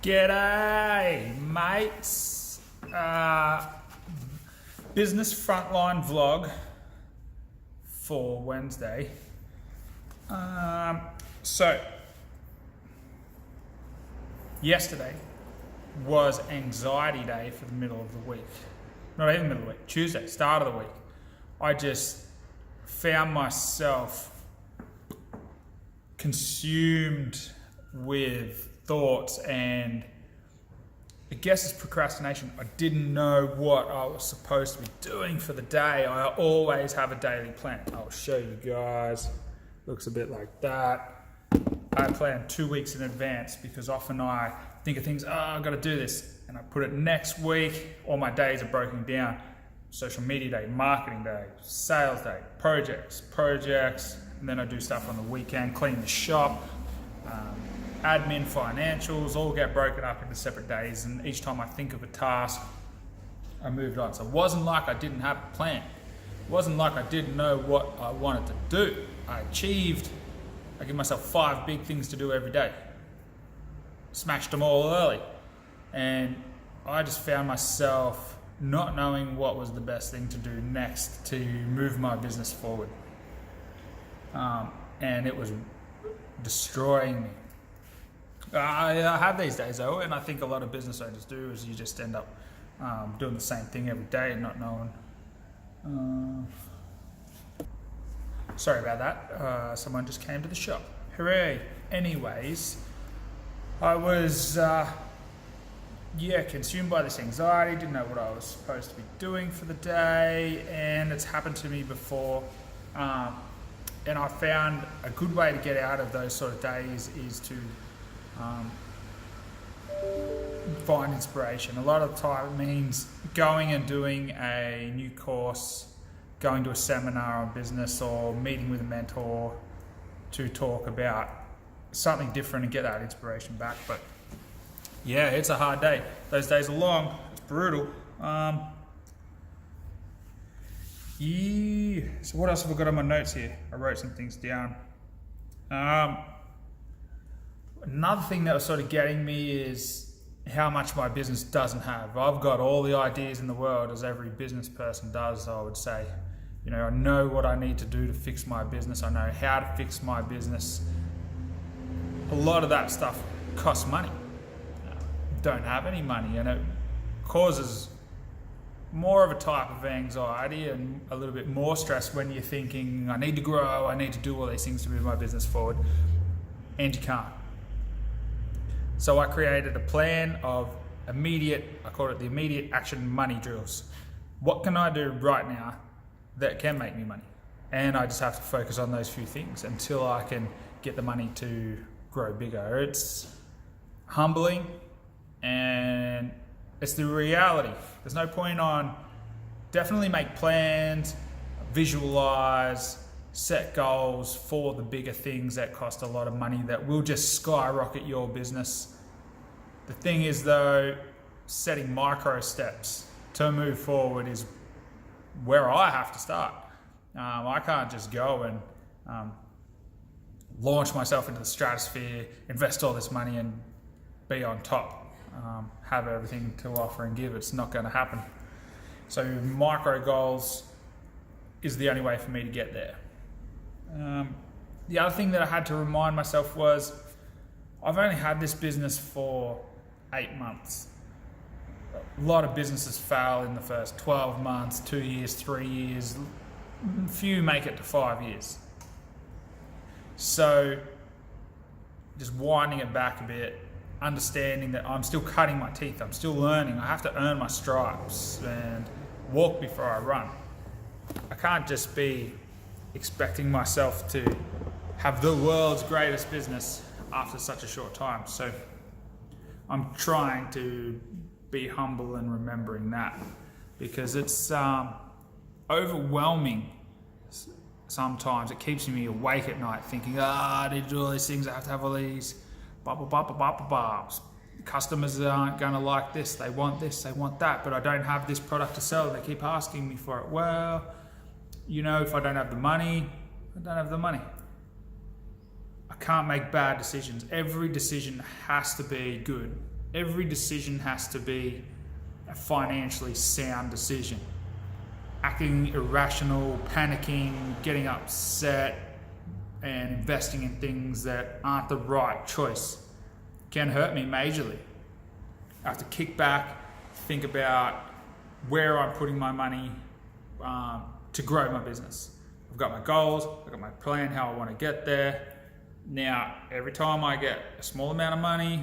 G'day, mates. Business Frontline vlog for Wednesday. So, yesterday was anxiety day for the middle of the week. Not even middle of the week, Tuesday, start of the week. I just found myself consumed with thoughts, and I guess it's procrastination. I didn't know what I was supposed to be doing for the day. I always have a daily plan. I'll show you guys. Looks a bit like that. I plan 2 weeks in advance because often I think of things, I've got to do this, and I put it next week. All my days are broken down. Social media day, marketing day, sales day, projects, and then I do stuff on the weekend, clean the shop, admin, financials, all get broken up into separate days, and each time I think of a task, I moved on. So it wasn't like I didn't have a plan. It wasn't like I didn't know what I wanted to do. I give myself 5 big things to do every day. Smashed them all early. And I just found myself not knowing what was the best thing to do next to move my business forward. And it was destroying me. I have these days though, and I think a lot of business owners do, is you just end up doing the same thing every day and not knowing. Sorry about that. Someone just came to the shop. Hooray. Anyways, I was consumed by this anxiety, didn't know what I was supposed to be doing for the day, and it's happened to me before. And I found a good way to get out of those sort of days is to find inspiration. A lot of the time it means going and doing a new course, going to a seminar on business, or meeting with a mentor to talk about something different and get that inspiration back. But yeah, it's a hard day. Those days are long, it's brutal. So what else have I got on my notes here? I wrote some things down. Another thing that was sort of getting me is how much my business doesn't have. I've got all the ideas in the world, as every business person does, I would say. You know, I know what I need to do to fix my business. I know how to fix my business. A lot of that stuff costs money. Don't have any money, and it causes more of a type of anxiety and a little bit more stress when you're thinking, I need to grow, I need to do all these things to move my business forward, and you can't. So I created a plan of I call it the immediate action money drills. What can I do right now that can make me money? And I just have to focus on those few things until I can get the money to grow bigger. It's humbling, and it's the reality. There's no point on, definitely make plans, visualize, set goals for the bigger things that cost a lot of money that will just skyrocket your business. The thing is though, setting micro steps to move forward is where I have to start. I can't just go and launch myself into the stratosphere, invest all this money and be on top. Have everything to offer and give. It's not going to happen. So micro goals is the only way for me to get there. The other thing that I had to remind myself was I've only had this business for 8 months. A lot of businesses fail in the first 12 months, 2 years, 3 years. Few make it to 5 years. So just winding it back a bit, understanding that I'm still cutting my teeth, I'm still learning, I have to earn my stripes and walk before I run. I can't just be expecting myself to have the world's greatest business after such a short time. So I'm trying to be humble and remembering that, because it's overwhelming sometimes. It keeps me awake at night thinking, I need to do all these things, I have to have all these customers aren't going to like this, they want that, but I don't have this product to sell, they keep asking me for it. Well, you know, if I don't have the money, I don't have the money. I can't make bad decisions. Every decision has to be good. every decision has to be a financially sound decision. Acting irrational, panicking, getting upset, and investing in things that aren't the right choice can hurt me majorly. I have to kick back, think about where I'm putting my money to grow my business. I've got my goals, I've got my plan, how I want to get there. Now, every time I get a small amount of money,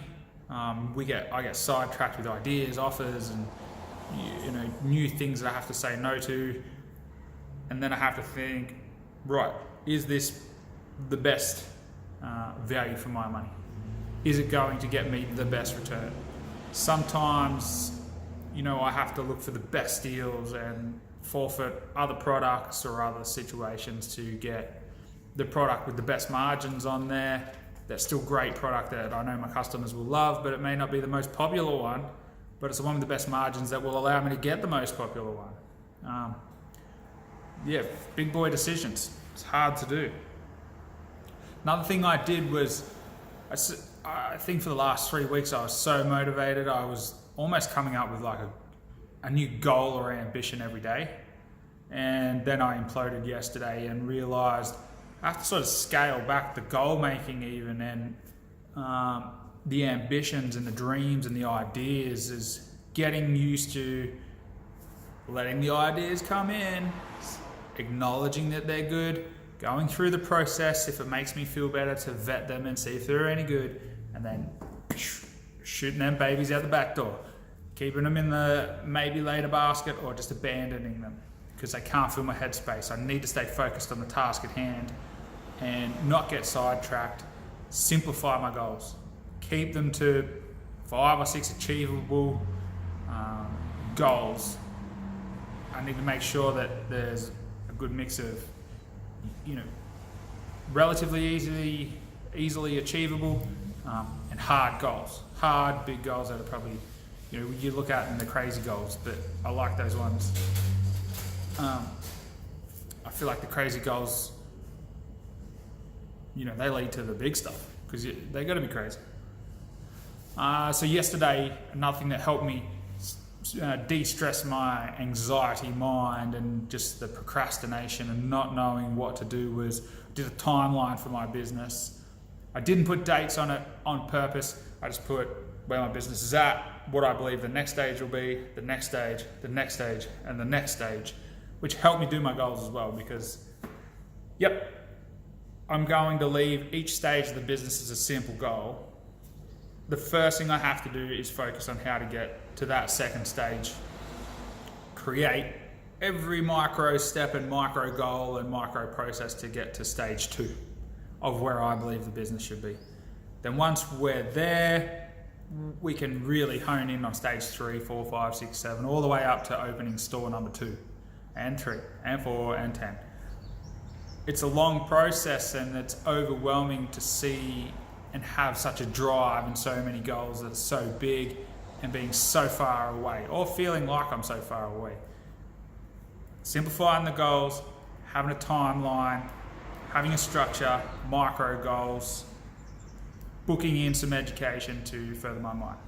I get sidetracked with ideas, offers, and new things that I have to say no to. And then I have to think, right, is this the best value for my money? Is it going to get me the best return? Sometimes, I have to look for the best deals and forfeit other products or other situations to get the product with the best margins on there. That's still great product that I know my customers will love, but it may not be the most popular one, but it's the one with the best margins that will allow me to get the most popular one. Big boy decisions. It's hard to do. Another thing I did was, I think for the last 3 weeks I was so motivated. I was almost coming up with like a new goal or ambition every day. And then I imploded yesterday and realized I have to sort of scale back the goal making even, and the ambitions and the dreams and the ideas is getting used to letting the ideas come in, acknowledging that they're good, going through the process if it makes me feel better to vet them and see if they're any good, and then shooting them babies out the back door, keeping them in the maybe later basket or just abandoning them because they can't fill my headspace. I need to stay focused on the task at hand and not get sidetracked. Simplify my goals. Keep them to 5 or 6 achievable goals. I need to make sure that there's a good mix of, relatively easily achievable and hard goals. Hard, big goals that are probably, you look at in the crazy goals, but I like those ones. I feel like the crazy goals, they lead to the big stuff because they got to be crazy. So yesterday, another thing that helped me de-stress my anxiety mind and just the procrastination and not knowing what to do was I did a timeline for my business. I didn't put dates on it on purpose. I just put where my business is at, what I believe the next stage will be, the next stage, the next stage, and the next stage, which helped me do my goals as well because, I'm going to leave each stage of the business as a simple goal. The first thing I have to do is focus on how to get to that second stage. Create every micro step and micro goal and micro process to get to stage 2 of where I believe the business should be. Then once we're there, we can really hone in on stage 3, 4, 5, 6, 7, all the way up to opening store number 2 and 3 and 4 and 10. It's a long process and it's overwhelming to see and have such a drive and so many goals that's so big and being so far away or feeling like I'm so far away. Simplifying the goals, having a timeline, having a structure, micro goals, booking in some education to further my mind.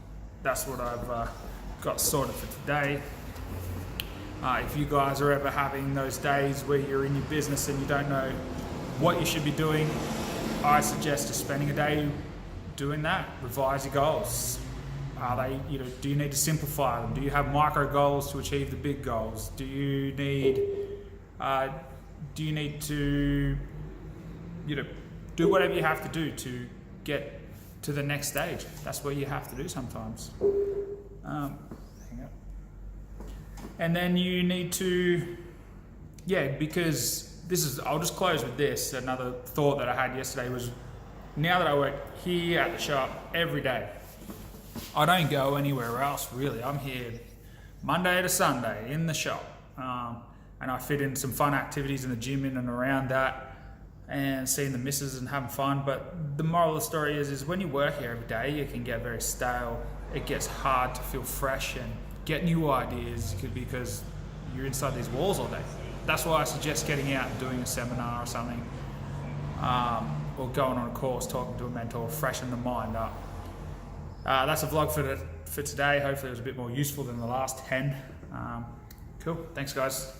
That's what I've got sorted for today. If you guys are ever having those days where you're in your business and you don't know what you should be doing, I suggest just spending a day doing that. Revise your goals. Are they, do you need to simplify them? Do you have micro goals to achieve the big goals? Do you need to, do whatever you have to do to get to the next stage? That's what you have to do sometimes. And then you need to, because I'll just close with this. Another thought that I had yesterday was, now that I work here at the shop every day, I don't go anywhere else really. I'm here Monday to Sunday in the shop. And I fit in some fun activities in the gym in and around that and seeing the missus and having fun. But the moral of the story is when you work here every day, you can get very stale. It gets hard to feel fresh and get new ideas because you're inside these walls all day. That's why I suggest getting out and doing a seminar or something, or going on a course, talking to a mentor, freshen the mind up. that's a vlog for today. Hopefully it was a bit more useful than the last 10. Cool. Thanks, guys.